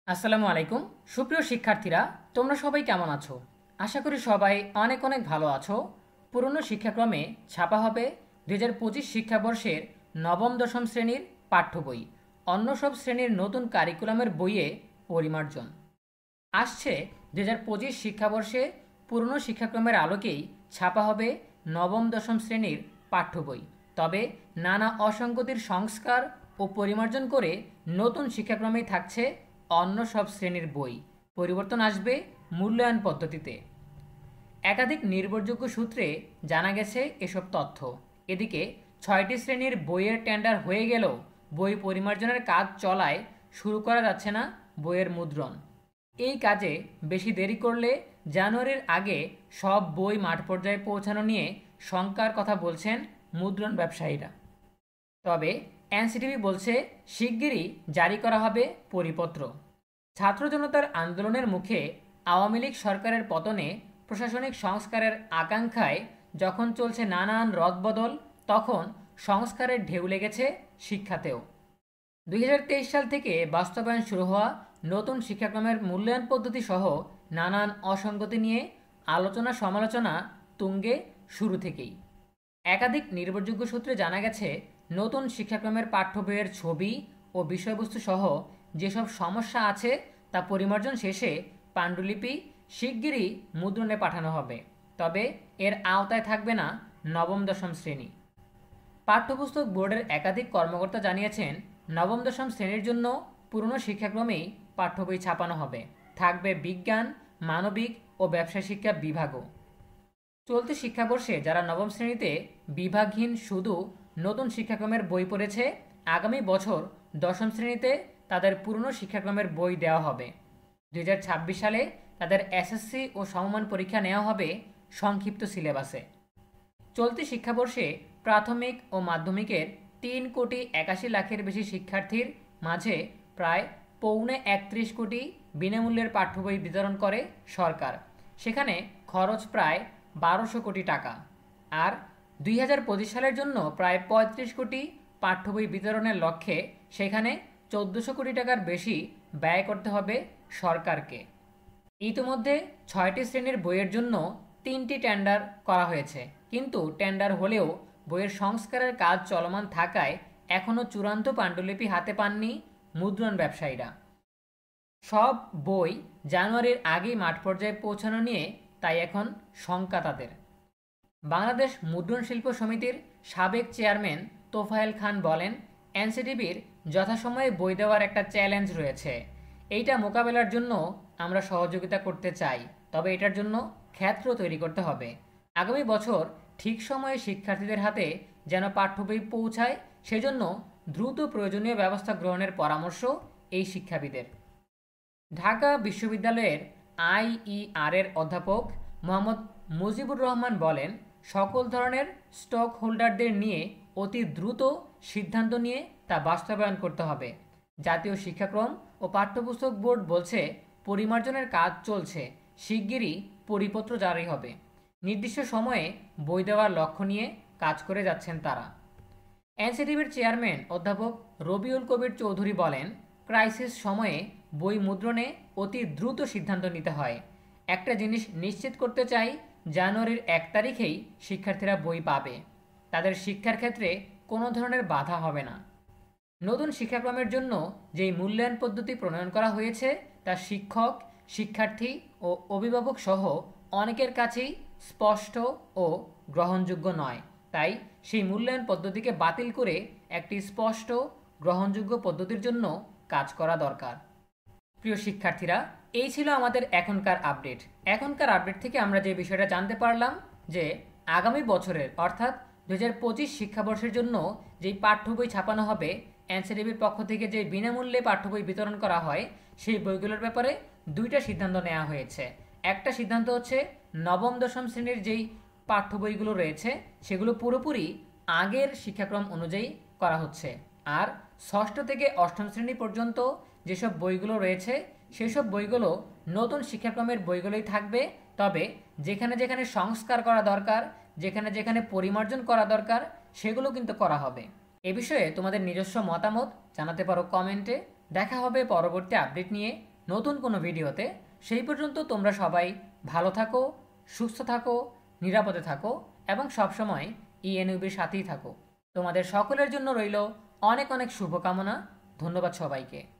আসসালামু আলাইকুম। সুপ্রিয় শিক্ষার্থীরা, তোমরা সবাই কেমন আছো? আশা করি সবাই অনেক অনেক ভালো আছো। পুরনো শিক্ষাক্রমে ছাপা হবে 2025 শিক্ষাবর্ষের নবম দশম শ্রেণীর পাঠ্য বই। অন্য সব শ্রেণীর নতুন কারিকুলামের বইয়ে পরিমার্জন আসছে। 2025 শিক্ষাবর্ষে পুরনো শিক্ষাক্রমের আলোকেই ছাপা হবে নবম দশম শ্রেণীর পাঠ্য বই। তবে নানা অসঙ্গতির সংস্কার ও পরিমার্জন করে নতুন শিক্ষাক্রমেই থাকছে অন্য সব শ্রেণীর বই। পরিবর্তন আসবে মূল্যায়ন পদ্ধতিতে। একাধিক নির্ভরযোগ্য সূত্রে জানা গেছে এসব তথ্য। এদিকে 6টি শ্রেণীর বইয়ের টেন্ডার হয়ে গেলেও বই পরিমার্জনের কাজ চলায় শুরু করা যাচ্ছে না বইয়ের মুদ্রণ। এই কাজে বেশি দেরি করলে জানুয়ারির আগে সব বই মাঠ পর্যায়ে পৌঁছানো নিয়ে শঙ্কার কথা বলছেন মুদ্রণ ব্যবসায়ীরা। তবে এনসিটিবি বলছে শিগগিরই জারি করা হবে পরিপত্র। ছাত্র জনতার আন্দোলনের মুখে আওয়ামী লীগ সরকারের পতনে প্রশাসনিক সংস্কারের আকাঙ্ক্ষায় যখন চলছে নানান রদবদল, তখন সংস্কারের ঢেউ লেগেছে শিক্ষাতেও। 2023 সাল থেকে বাস্তবায়ন শুরু হওয়া নতুন শিক্ষাক্রমের মূল্যায়ন পদ্ধতি সহ নানান অসঙ্গতি নিয়ে আলোচনা সমালোচনা তুঙ্গে শুরু থেকেই। একাধিক নির্ভরযোগ্য সূত্রে জানা গেছে নতুন শিক্ষাক্রমের পাঠ্য বইয়ের ছবি ও বিষয়বস্তু সহ যেসব সমস্যা আছে তা পরিমার্জন শেষে পাণ্ডুলিপি শিগগিরই মুদ্রণে পাঠানো হবে। তবে এর আওতায় থাকবে না নবম দশম শ্রেণী। পাঠ্যপুস্তক বোর্ডের একাধিক কর্মকর্তা জানিয়েছেন নবম দশম শ্রেণীর জন্য পুরনো শিক্ষাক্রমেই পাঠ্য বই ছাপানো হবে। থাকবে বিজ্ঞান, মানবিক ও ব্যবসায় শিক্ষা বিভাগও। চলতি শিক্ষাবর্ষে যারা নবম শ্রেণীতে বিভাগহীন শুধু নতুন শিক্ষাক্রমের বই পড়েছে, আগামী বছর দশম শ্রেণীতে তাদের পুরনো শিক্ষাক্রমের বই দেওয়া হবে। 2026 সালে তাদের এসএসসি ও সমমান পরীক্ষা নেওয়া হবে সংক্ষিপ্ত সিলেবাসে। চলতি শিক্ষাবর্ষে প্রাথমিক ও মাধ্যমিকের 3,81,00,000-এর বেশি শিক্ষার্থীর মাঝে প্রায় 31 কোটি বিনামূল্যের পাঠ্য বই বিতরণ করে সরকার। সেখানে খরচ প্রায় 1200 কোটি টাকা। আর 2025 সালের জন্য প্রায় 35 কোটি পাঠ্য বই বিতরণের লক্ষ্যে সেখানে 1400 কোটি টাকার বেশি ব্যয় করতে হবে সরকারকে। ইতিমধ্যে 6টি শ্রেণীর বইয়ের জন্য 3টি টেন্ডার করা হয়েছে, কিন্তু টেন্ডার হলেও বইয়ের সংস্কারের কাজ চলমান থাকায় এখনও চূড়ান্ত পাণ্ডুলিপি হাতে পাননি মুদ্রণ ব্যবসায়ীরা। সব বই জানুয়ারির আগেই মাঠ পর্যায়ে পৌঁছানো নিয়ে তাই এখন শঙ্কা তাদের। বাংলাদেশ মুদ্রণ শিল্প সমিতির সাবেক চেয়ারম্যান তোফায়েল খান বলেন, এনসিটিবির যথাসময়ে বই দেওয়ার একটা চ্যালেঞ্জ রয়েছে। এইটা মোকাবেলার জন্য আমরা সহযোগিতা করতে চাই, তবে এটার জন্য ক্ষেত্র তৈরি করতে হবে। আগামী বছর ঠিক সময়ে শিক্ষার্থীদের হাতে যেন পাঠ্য বই পৌঁছায়, সেজন্য দ্রুত প্রয়োজনীয় ব্যবস্থা গ্রহণের পরামর্শ এই শিক্ষাবিদের। ঢাকা বিশ্ববিদ্যালয়ের আইইআর-এর অধ্যাপক মোহাম্মদ মুজিবুর রহমান বলেন, সকল ধরনের স্টক হোল্ডারদের নিয়ে অতি দ্রুত সিদ্ধান্ত নিয়ে তা বাস্তবায়ন করতে হবে। জাতীয় শিক্ষাক্রম ও পাঠ্যপুস্তক বোর্ড বলছে পরিমার্জনের কাজ চলছে, শিগগিরই পরিপত্র জারি হবে। নির্দিষ্ট সময়ে বই দেওয়ার লক্ষ্য নিয়ে কাজ করে যাচ্ছেন তারা। এনসিটিবির চেয়ারম্যান অধ্যাপক রবিউল কবির চৌধুরী বলেন, ক্রাইসিস সময়ে বই মুদ্রণে অতি দ্রুত সিদ্ধান্ত নিতে হয়। একটা জিনিস নিশ্চিত করতে চাই, জানুয়ারির 1 তারিখেই শিক্ষার্থীরা বই পাবে। তাদের শিক্ষার ক্ষেত্রে কোনো ধরনের বাধা হবে না। নতুন শিক্ষাক্রমের জন্য যেই মূল্যায়ন পদ্ধতি প্রণয়ন করা হয়েছে তা শিক্ষক, শিক্ষার্থী ও অভিভাবক সহ অনেকের কাছেই স্পষ্ট ও গ্রহণযোগ্য নয়। তাই সেই মূল্যায়ন পদ্ধতিকে বাতিল করে একটি স্পষ্ট গ্রহণযোগ্য পদ্ধতির জন্য কাজ করা দরকার। প্রিয় শিক্ষার্থীরা, এই ছিল আমাদের এখনকার আপডেট। এখনকার আপডেট থেকে আমরা যে বিষয়টা জানতে পারলাম যে আগামী বছরের অর্থাৎ 2025 শিক্ষাবর্ষের জন্য যেই পাঠ্য বই ছাপানো হবে, এনসিটিবির পক্ষ থেকে যে বিনামূল্যে পাঠ্য বই বিতরণ করা হয়, সেই বইগুলোর ব্যাপারে 2টা সিদ্ধান্ত নেওয়া হয়েছে। একটা সিদ্ধান্ত হচ্ছে নবম দশম শ্রেণীর যেই পাঠ্য বইগুলো রয়েছে সেগুলো পুরোপুরি আগের শিক্ষাক্রম অনুযায়ী করা হচ্ছে। আর 6ষ্ঠ থেকে 8ম শ্রেণী পর্যন্ত যেসব বইগুলো রয়েছে সেসব বইগুলো নতুন শিক্ষাক্রমের বইগুলোই থাকবে। তবে যেখানে যেখানে সংস্কার করা দরকার, যেখানে যেখানে পরিমার্জন করা দরকার, সেগুলো কিন্তু করা হবে। এ বিষয়ে তোমাদের নিজস্ব মতামত জানাতে পারো কমেন্টে। দেখা হবে পরবর্তী আপডেট নিয়ে। নতুন কোনো ভিডিওতে। সেই পর্যন্ত তোমরা সবাই ভালো থাকো, সুস্থ থাকো, নিরাপদে থাকো এবং সবসময় ইএনইউবির সাথেই থাকো। তোমাদের সকলের জন্য রইল অনেক অনেক শুভকামনা। ধন্যবাদ সবাইকে।